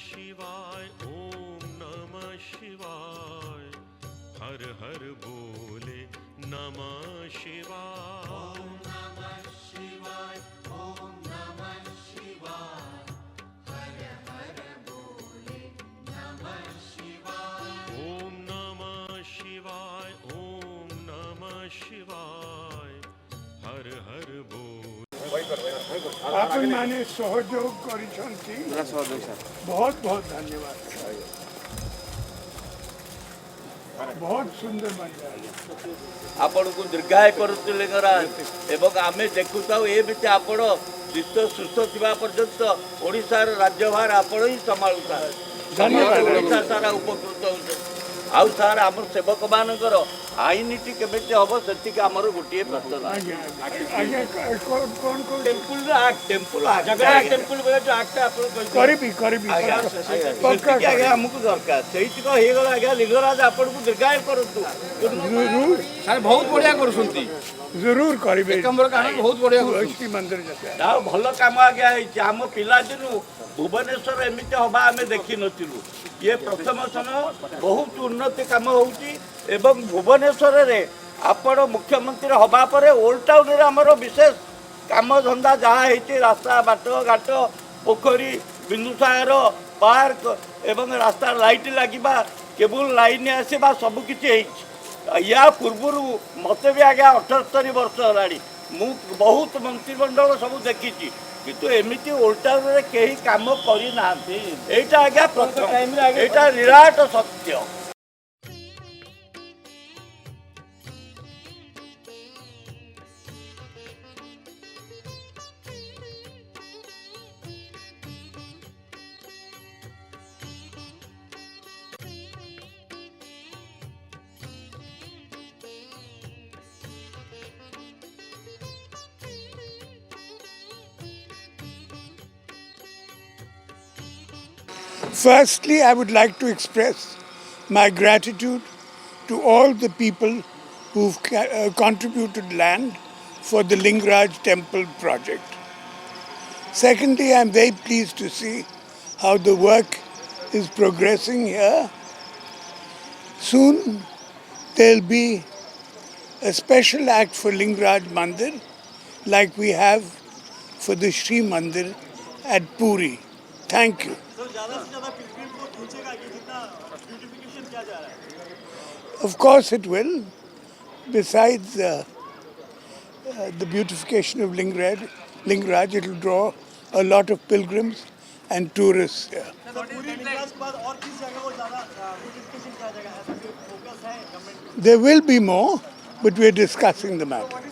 शिवाय ओम नमः शिवाय हर हर बोले नमः शिवाय ओम नमः शिवाय ओम नमः शिवाय हर हर बोले नमः शिवाय ओम नमः शिवाय ओम नमः शिवाय हर हर बोले आपण माने सहयोग करिसंती बहुत बहुत धन्यवाद बहुत सुंदर मंदिर आपण को दीर्घाय करूँ लिंगराज एवं आम देखुताऊ ये भी आपण विश्व सुस्थ थिबा पर्यंत ओडिशार राज्यभार आपण ही संभालुता ओडिशा सारा उपकृत होते आउ सार आम सेवक मानकर आईनटी केमिति हम से आमर गोटे प्रश्न टेम्पल आमको दरकार से लिंगराज आपन को दीर्घाय करूँ बहुत बढ़िया कर जरूर करेंगे बहुत बढ़िया मंदिर भल कम आज्ञा आम पिला दिन भुवनेश्वर एमती हवा आम देखी नु ये प्रथम समय बहुत उन्नति कम होउची एवं भुवनेश्वर रे आपण मुख्यमंत्री हवा पर ओल्ड टाउन रे हमर विशेष काम धंदा जहाँ होती रास्ता बाट घाट पोखरी बिंदुसागर पार्क एवं रास्ता लाइट लगे केबल लाइन आसवा सबकि या पूर्वर मत भी आज्ञा 78 वर्ष है मु बहुत मंत्रिमंडल सब देखी किंतु एमती ओल्ड टाउन रे कहीं काम करना यहाँ आज्ञा प्रथम यहाँ निराट सत्य Firstly, I would like to express my gratitude to all the people who've contributed land for the Lingaraj Temple project. Secondly, I'm very pleased to see how the work is progressing here. Soon, there'll be a special act for Lingaraj Mandir like we have for the Shri Mandir at Puri. Thank you. Of course it will. Besides the beautification of Lingaraj, it will draw a lot of pilgrims and tourists here. There will be more, but we are discussing the matter.